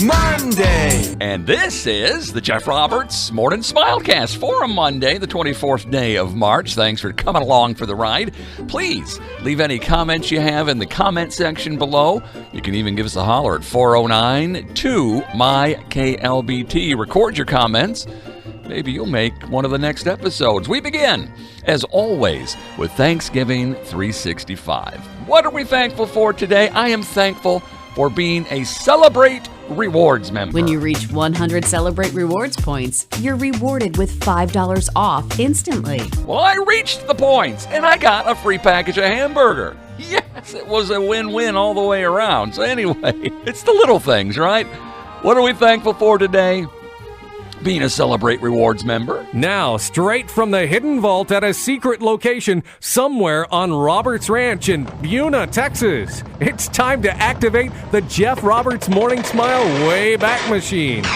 Monday. And this is the Jeff Roberts Morning Smilecast for a Monday, the 24th day of March. Thanks for coming along for the ride. Please leave any comments you have in the comment section below. You can even give us a holler at 409-2-MY-KLBT. Record your comments. Maybe you'll make one of the next episodes. We begin, as always, with Thanksgiving 365. What are we thankful for today? I am thankful for being a Celebrate Rewards member. When you reach 100 Celebrate Rewards points, you're rewarded with $5 off instantly. Well, I reached the points, and I got a free package of hamburger. Yes, it was a win-win all the way around. So anyway, it's the little things, right? What are we thankful for today? Being a Celebrate Rewards member. Now, straight from the hidden vault at a secret location somewhere on Roberts Ranch in Buna, Texas, it's time to activate the Jeff Roberts Morning Smile Wayback Machine. To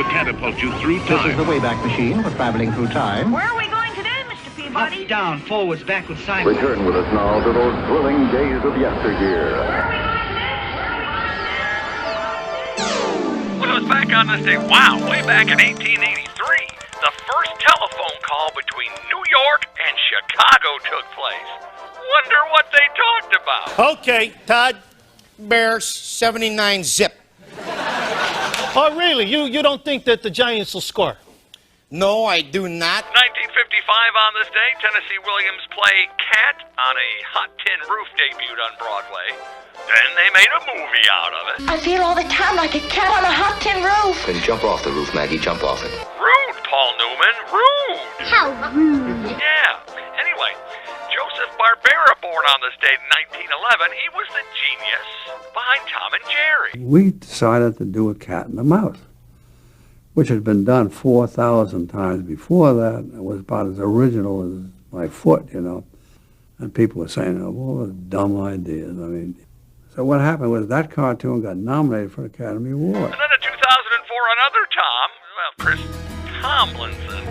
catapult you through time. This is the Wayback Machine for traveling through time. Where are we going today, Mr. Peabody? Up, down, forwards, backwards, sideways. Return with us now to those thrilling days of yesteryear. Well, it was back on this day, way back in 1883, the first telephone call between New York and Chicago took place. Wonder what they talked about. Okay, Todd, Bears, 79 zip. Oh, really? You don't think that the Giants will score? No, I do not. 1955 on this day, Tennessee Williams played Cat on a Hot Tin Roof debut on Broadway. Then they made a movie out of it. I feel all the time like a cat on a hot tin roof. Then jump off the roof, Maggie, jump off it. Rude, Paul Newman, rude. How rude. Yeah. Anyway, Joseph Barbera, born on this date in 1911, he was the genius behind Tom and Jerry. We decided to do a cat and a mouse, which had been done 4,000 times before that. It was about as original as my foot, you know. And people were saying, oh, well, dumb ideas. I mean, so what happened was that cartoon got nominated for an Academy Award. And then in 2004, another Tom, Chris Tomlinson,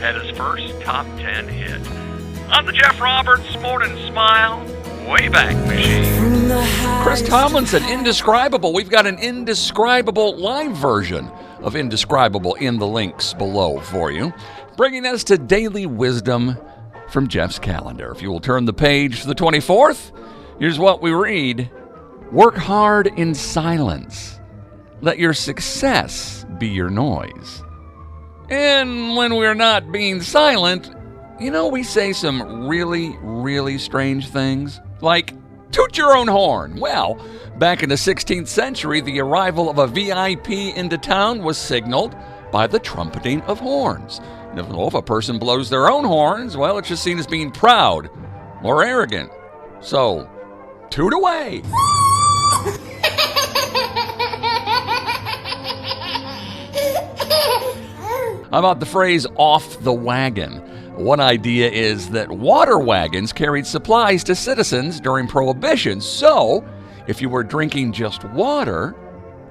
had his first top 10 hit on the Jeff Roberts Morning Smile Wayback Machine. Chris Tomlinson, Indescribable. We've got an Indescribable live version of Indescribable in the links below for you, bringing us to daily wisdom from Jeff's calendar. If you will turn the page to the 24th, here's what we read. Work hard in silence. Let your success be your noise. And when we're not being silent, you know, we say some really, really strange things. Like, toot your own horn. Well, back in the 16th century, the arrival of a VIP into town was signaled by the trumpeting of horns. And if a person blows their own horns, well, it's just seen as being proud or arrogant. So, toot away. How about the phrase off the wagon? One idea is that water wagons carried supplies to citizens during Prohibition. So, if you were drinking just water,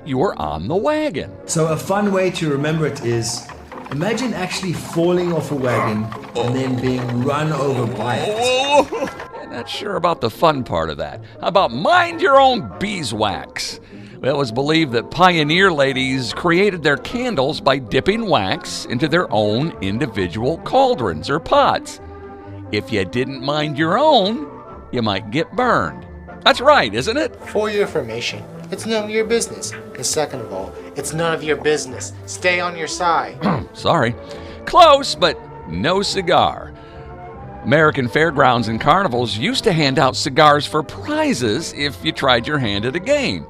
you were on the wagon. So a fun way to remember it is, imagine actually falling off a wagon and then being run over by it. I'm not sure about the fun part of that. How about mind your own beeswax? Well, it was believed that pioneer ladies created their candles by dipping wax into their own individual cauldrons or pots. If you didn't mind your own, you might get burned. That's right, isn't it? For your information, it's none of your business. And second of all, it's none of your business. Stay on your side. Sorry. Close, but no cigar. American fairgrounds and carnivals used to hand out cigars for prizes if you tried your hand at a game.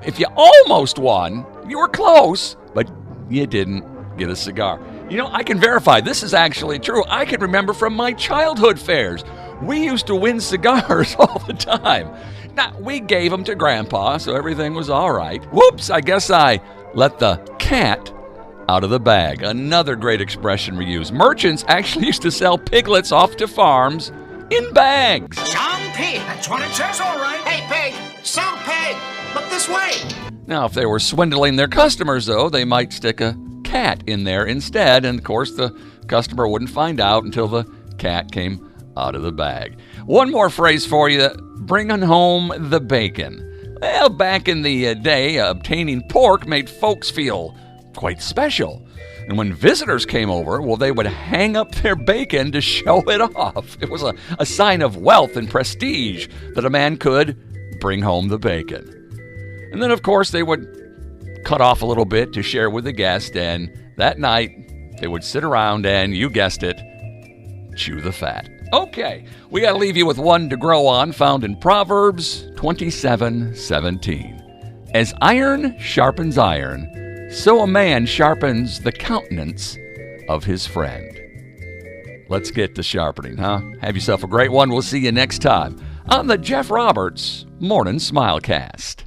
If you almost won, you were close, but you didn't get a cigar. You know, I can verify this is actually true. I can remember from my childhood fairs. We used to win cigars all the time. Now, we gave them to Grandpa, so everything was all right. Whoops, I guess I let the cat out of the bag. Another great expression we use. Merchants actually used to sell piglets off to farms in bags. Some pig. That's what it says, all right. Hey, pig. Some pig. Look this way. Now, if they were swindling their customers, though, they might stick a cat in there instead, and of course the customer wouldn't find out until the cat came out of the bag. One more phrase for you, bringing home the bacon. Well, back in the day, obtaining pork made folks feel quite special. And when visitors came over, well, they would hang up their bacon to show it off. It was a sign of wealth and prestige that a man could bring home the bacon. And then, of course, they would cut off a little bit to share with the guest, and that night they would sit around and, you guessed it, chew the fat. Okay, we got to leave you with one to grow on, found in Proverbs 27:17. As iron sharpens iron, so a man sharpens the countenance of his friend. Let's get to sharpening, huh? Have yourself a great one. We'll see you next time on the Jeff Roberts Morning Smilecast.